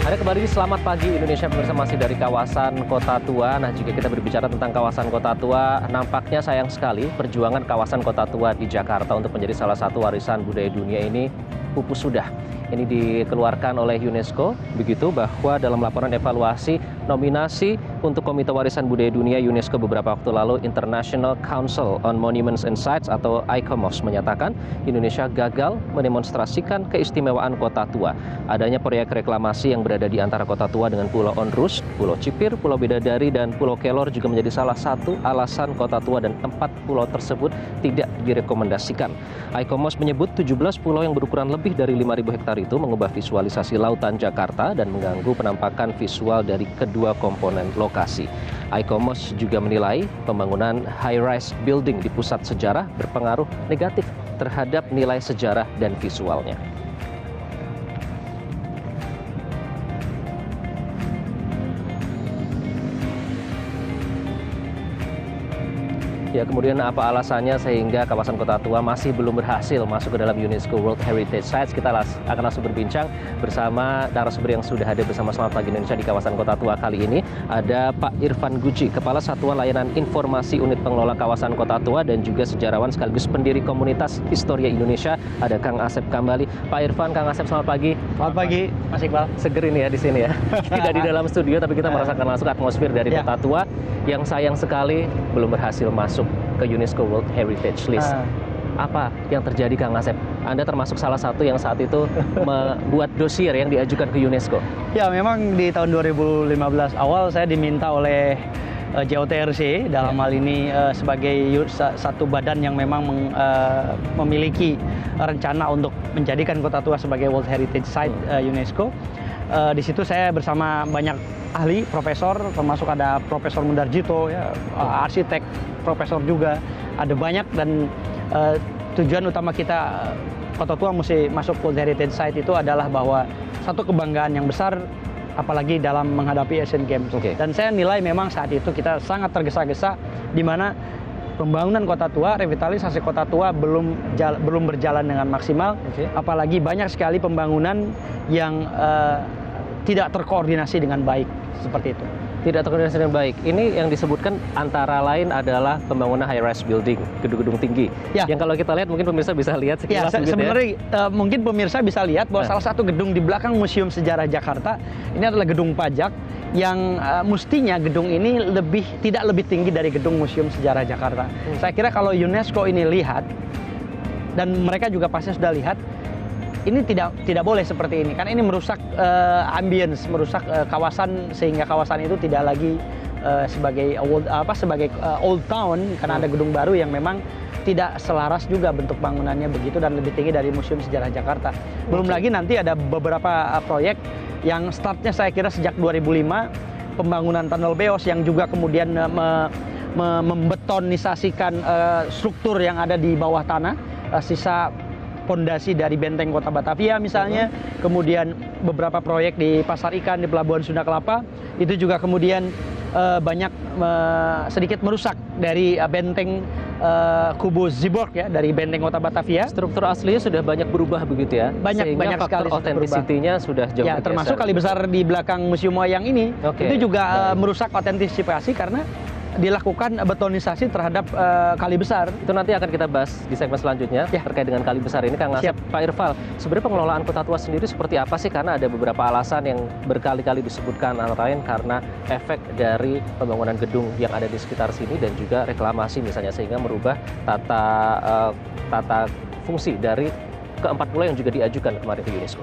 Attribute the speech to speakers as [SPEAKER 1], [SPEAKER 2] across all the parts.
[SPEAKER 1] Ada kembali Selamat Pagi Indonesia, pemirsa, masih dari kawasan Kota Tua. Nah, jika kita berbicara tentang kawasan Kota Tua, nampaknya sayang sekali perjuangan kawasan Kota Tua di Jakarta untuk menjadi salah satu warisan budaya dunia ini pupus sudah. Ini dikeluarkan oleh UNESCO, begitu bahwa dalam laporan evaluasi nominasi untuk Komite Warisan Budaya Dunia UNESCO beberapa waktu lalu, International Council on Monuments and Sites atau ICOMOS menyatakan Indonesia gagal mendemonstrasikan keistimewaan Kota Tua. Adanya proyek reklamasi yang berada di antara Kota Tua dengan Pulau Onrus, Pulau Cipir, Pulau Bidadari, dan Pulau Kelor juga menjadi salah satu alasan Kota Tua dan 4 pulau tersebut tidak direkomendasikan. ICOMOS menyebut 17 pulau yang berukuran lebih dari 5.000 hektar itu mengubah visualisasi lautan Jakarta dan mengganggu penampakan visual dari kedua komponen lokasi. ICOMOS juga menilai pembangunan high-rise building di pusat sejarah berpengaruh negatif terhadap nilai sejarah dan visualnya. Ya, kemudian apa alasannya sehingga kawasan Kota Tua masih belum berhasil masuk ke dalam UNESCO World Heritage Sites? Kita akan langsung berbincang bersama narasumber yang sudah hadir bersama Selamat Pagi Indonesia di kawasan Kota Tua kali ini. Ada Pak Irfan Guji, Kepala Satuan Layanan Informasi Unit Pengelola Kawasan Kota Tua dan juga sejarawan sekaligus pendiri Komunitas Historia Indonesia. Ada Kang Asep Kambali. Pak Irfan, Kang Asep, selamat pagi.
[SPEAKER 2] Selamat pagi, Mas Iqbal.
[SPEAKER 1] Seger ini ya di sini ya. Tidak di dalam studio, tapi kita merasakan langsung atmosfer dari Kota Tua yang sayang sekali belum berhasil masuk ke UNESCO World Heritage List. Apa yang terjadi, Kang Asep? Anda termasuk salah satu yang saat itu membuat dosier yang diajukan ke UNESCO.
[SPEAKER 2] Ya, memang di tahun 2015 awal saya diminta oleh JOTRC dalam hal ini sebagai satu badan yang memang memiliki rencana untuk menjadikan Kota Tua sebagai World Heritage Site UNESCO. Di situ saya bersama banyak ahli, profesor, termasuk ada Profesor Mundarjito, ya, arsitek, profesor juga, ada banyak, dan tujuan utama kita Kota Tua mesti masuk World Heritage Site itu adalah bahwa satu kebanggaan yang besar, apalagi dalam menghadapi Asian Games. Dan saya nilai memang saat itu kita sangat tergesa-gesa, di mana pembangunan Kota Tua, revitalisasi Kota Tua belum berjalan dengan maksimal, apalagi banyak sekali pembangunan yang tidak terkoordinasi dengan baik, seperti itu.
[SPEAKER 1] Tidak terkoordinasi dengan baik. Ini yang disebutkan antara lain adalah pembangunan high-rise building, gedung-gedung tinggi. Ya. Yang kalau kita lihat, mungkin pemirsa bisa lihat sekilas.
[SPEAKER 2] Ya, sebenarnya mungkin pemirsa bisa lihat bahwa salah satu gedung di belakang Museum Sejarah Jakarta, ini adalah gedung pajak yang mestinya gedung ini tidak lebih tinggi dari gedung Museum Sejarah Jakarta. Saya kira kalau UNESCO ini lihat, dan mereka juga pasti sudah lihat, ini tidak boleh seperti ini, karena ini merusak ambience, merusak kawasan, sehingga kawasan itu tidak lagi sebagai old town, karena ada gedung baru yang memang tidak selaras juga bentuk bangunannya begitu dan lebih tinggi dari Museum Sejarah Jakarta. Belum lagi nanti ada beberapa proyek yang startnya saya kira sejak 2005, pembangunan tunnel Beos yang juga kemudian membetonisasikan struktur yang ada di bawah tanah, sisa pondasi dari benteng Kota Batavia misalnya, kemudian beberapa proyek di Pasar Ikan, di Pelabuhan Sunda Kelapa, itu juga kemudian banyak sedikit merusak dari benteng Kubu Ziborg, ya, dari benteng Kota Batavia.
[SPEAKER 1] Struktur aslinya sudah banyak berubah begitu ya?
[SPEAKER 2] Banyak sekali
[SPEAKER 1] otentisitinya sudah jauh
[SPEAKER 2] ya, termasuk kali besar di belakang Museum Wayang ini, itu juga merusak otentisasi karena dilakukan betonisasi terhadap kali besar.
[SPEAKER 1] Itu nanti akan kita bahas di segmen selanjutnya terkait dengan kali besar ini. Kang Asep, Pak Irfan, sebenarnya pengelolaan Kota Tua sendiri seperti apa sih? Karena ada beberapa alasan yang berkali-kali disebutkan, antara lain karena efek dari pembangunan gedung yang ada di sekitar sini dan juga reklamasi misalnya, sehingga merubah tata fungsi dari keempat pulau yang juga diajukan kemarin ke UNESCO.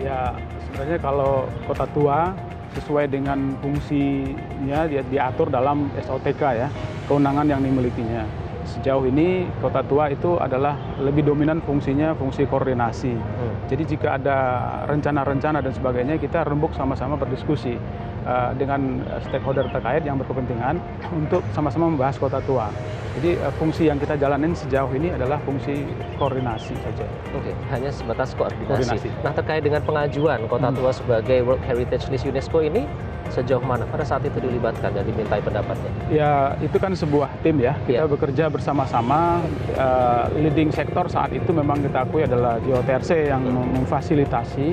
[SPEAKER 3] Ya, sebenarnya kalau Kota Tua sesuai dengan fungsinya diatur dalam SOTK, ya, kewenangan yang dimilikinya. Sejauh ini Kota Tua itu adalah lebih dominan fungsinya fungsi koordinasi. Jadi jika ada rencana-rencana dan sebagainya, kita rembuk sama-sama berdiskusi dengan stakeholder terkait yang berkepentingan untuk sama-sama membahas Kota Tua. Jadi fungsi yang kita jalanin sejauh ini adalah fungsi koordinasi saja.
[SPEAKER 1] Hanya sebatas koordinasi. Nah, terkait dengan pengajuan Kota Tua sebagai World Heritage List UNESCO ini, sejauh mana pada saat itu dilibatkan dan dimintai pendapatnya?
[SPEAKER 3] Ya, itu kan sebuah tim, ya. Kita bekerja bersama-sama. Leading sektor saat itu memang kita akui adalah JOTRC yang memfasilitasi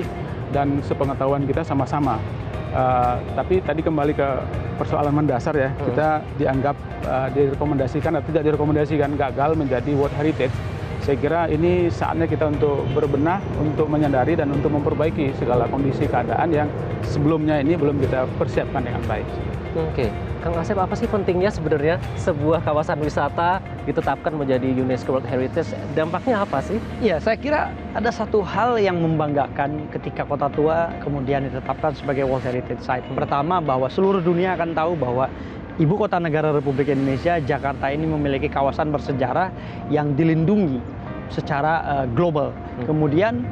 [SPEAKER 3] dan sepengetahuan kita sama-sama. Tapi tadi kembali ke persoalan mendasar ya, kita dianggap direkomendasikan atau tidak direkomendasikan gagal menjadi World Heritage. Saya kira ini saatnya kita untuk berbenah, untuk menyadari dan untuk memperbaiki segala kondisi keadaan yang sebelumnya ini belum kita persiapkan dengan baik.
[SPEAKER 1] Oke, Kang Asep, apa sih pentingnya sebenarnya sebuah kawasan wisata ditetapkan menjadi UNESCO World Heritage? Dampaknya apa sih?
[SPEAKER 2] Ya, saya kira ada satu hal yang membanggakan ketika Kota Tua kemudian ditetapkan sebagai World Heritage Site. Pertama, bahwa seluruh dunia akan tahu bahwa Ibu Kota Negara Republik Indonesia, Jakarta ini memiliki kawasan bersejarah yang dilindungi secara global. Kemudian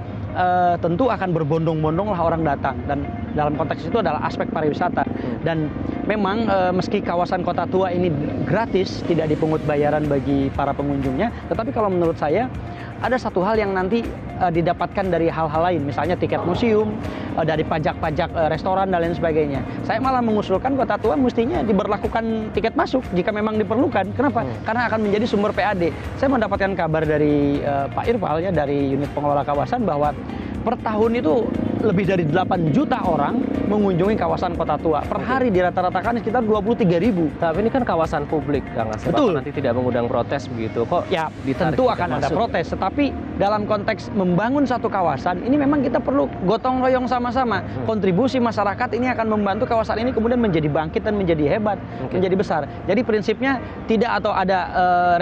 [SPEAKER 2] tentu akan berbondong-bondong lah orang datang, dan dalam konteks itu adalah aspek pariwisata. Dan memang meski kawasan Kota Tua ini gratis, tidak dipungut bayaran bagi para pengunjungnya, tetapi kalau menurut saya ada satu hal yang nanti didapatkan dari hal-hal lain, misalnya tiket museum, dari pajak-pajak restoran dan lain sebagainya. Saya malah mengusulkan Kota Tua mestinya diberlakukan tiket masuk jika memang diperlukan. Kenapa? Karena akan menjadi sumber PAD. Saya mendapatkan kabar dari Pak Irfal ya, dari unit pengelola kawasan, bahwa per tahun itu lebih dari 8 juta orang mengunjungi kawasan Kota Tua. Per hari dirata-ratakan sekitar 23.000.
[SPEAKER 1] Tapi ini kan kawasan publik, Kang Asep.
[SPEAKER 2] Betul.
[SPEAKER 1] Nanti tidak mengundang protes begitu kok?
[SPEAKER 2] Ya,
[SPEAKER 1] ditarik
[SPEAKER 2] tentu
[SPEAKER 1] tiket
[SPEAKER 2] akan ada
[SPEAKER 1] masuk?
[SPEAKER 2] protes. Tetapi dalam konteks membangun satu kawasan, ini memang kita perlu gotong royong sama-sama. Kontribusi masyarakat ini akan membantu kawasan ini kemudian menjadi bangkit dan menjadi hebat, menjadi besar. Jadi prinsipnya tidak atau ada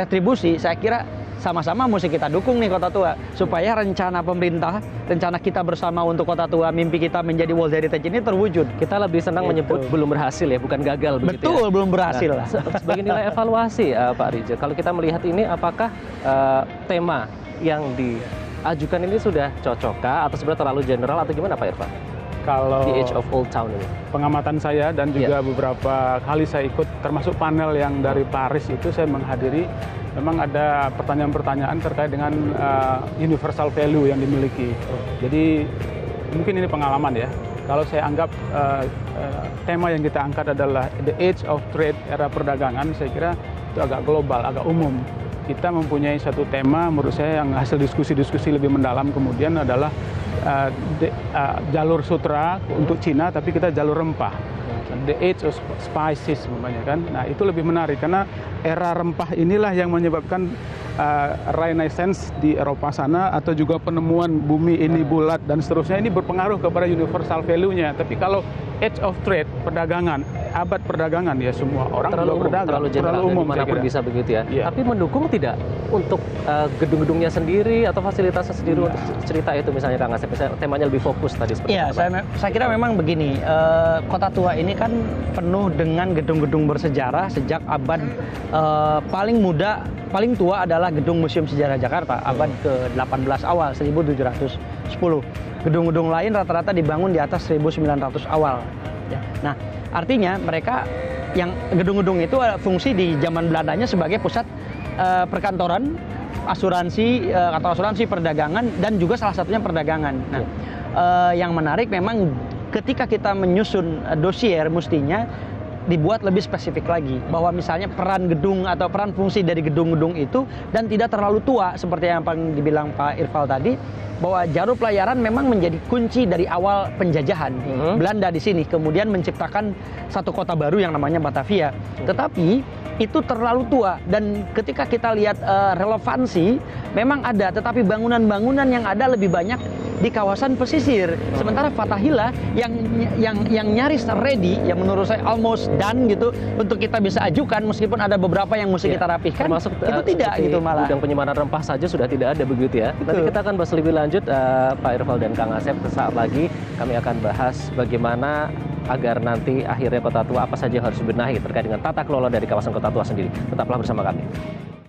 [SPEAKER 2] retribusi, saya kira sama-sama mesti kita dukung nih Kota Tua, supaya rencana pemerintah, rencana kita bersama untuk Kota Tua, mimpi kita menjadi World Heritage ini terwujud.
[SPEAKER 1] Kita lebih senang menyebut belum berhasil ya, bukan gagal begitu.
[SPEAKER 2] Betul,
[SPEAKER 1] ya?
[SPEAKER 2] belum berhasil.
[SPEAKER 1] Nah, sebagai nilai evaluasi Pak Rije, kalau kita melihat ini, apakah tema yang diajukan ini sudah cocokkah atau sebenarnya terlalu general atau gimana Pak Irfan?
[SPEAKER 3] Kalau
[SPEAKER 1] The Age of Old Town ini.
[SPEAKER 3] pengamatan saya dan juga beberapa kali saya ikut, termasuk panel yang dari Paris itu saya menghadiri, memang ada pertanyaan-pertanyaan terkait dengan universal value yang dimiliki. Jadi mungkin ini pengalaman ya. Kalau saya anggap tema yang kita angkat adalah The Age of Trade, era perdagangan, saya kira itu agak global, agak umum. Kita mempunyai satu tema, menurut saya yang hasil diskusi-diskusi lebih mendalam kemudian adalah jalur sutra untuk Cina, tapi kita jalur rempah. The Age of Spices namanya kan. Nah, itu lebih menarik karena era rempah inilah yang menyebabkan Renaissance di Eropa sana, atau juga penemuan bumi ini bulat dan seterusnya, ini berpengaruh kepada universal value-nya. Tapi kalau Age of Trade, perdagangan, abad perdagangan, ya semua orang juga berdagang,
[SPEAKER 1] terlalu general,
[SPEAKER 3] terlalu umum,
[SPEAKER 1] dimanapun bisa begitu ya.
[SPEAKER 3] Iya.
[SPEAKER 1] Tapi mendukung tidak untuk gedung-gedungnya sendiri atau fasilitasnya sendiri untuk cerita itu, misalnya Kang Asep, misalnya temanya lebih fokus tadi seperti
[SPEAKER 2] Iya, saya kira memang begini, Kota Tua ini kan penuh dengan gedung-gedung bersejarah sejak abad paling muda, paling tua adalah Gedung Museum Sejarah Jakarta, abad ke-18 awal, 1710. Gedung-gedung lain rata-rata dibangun di atas 1900 awal. Ya. Nah, artinya mereka yang gedung-gedung itu fungsi di zaman Belandanya sebagai pusat perkantoran, asuransi atau asuransi perdagangan, dan juga salah satunya perdagangan. Nah, yang menarik memang ketika kita menyusun dosier mestinya dibuat lebih spesifik lagi, bahwa misalnya peran gedung atau peran fungsi dari gedung-gedung itu dan tidak terlalu tua seperti yang dibilang Pak Irfal tadi, bahwa jalur pelayaran memang menjadi kunci dari awal penjajahan Belanda di sini, kemudian menciptakan satu kota baru yang namanya Batavia. Tetapi itu terlalu tua, dan ketika kita lihat relevansi memang ada, tetapi bangunan-bangunan yang ada lebih banyak di kawasan pesisir. Sementara Fathahillah yang nyaris ready, yang menurut saya almost done gitu untuk kita bisa ajukan, meskipun ada beberapa yang mesti kita rapihkan,
[SPEAKER 1] termasuk
[SPEAKER 2] itu tidak gitu malah.
[SPEAKER 1] Gudang penyimpanan rempah saja sudah tidak ada begitu ya.
[SPEAKER 2] Betul.
[SPEAKER 1] Nanti kita akan bahas lebih lanjut, Pak Irfal dan Kang Asep. Sesaat lagi kami akan bahas bagaimana agar nanti akhirnya Kota Tua apa saja yang harus dibenahi terkait dengan tata kelola dari kawasan Kota Tua sendiri. Tetaplah bersama kami.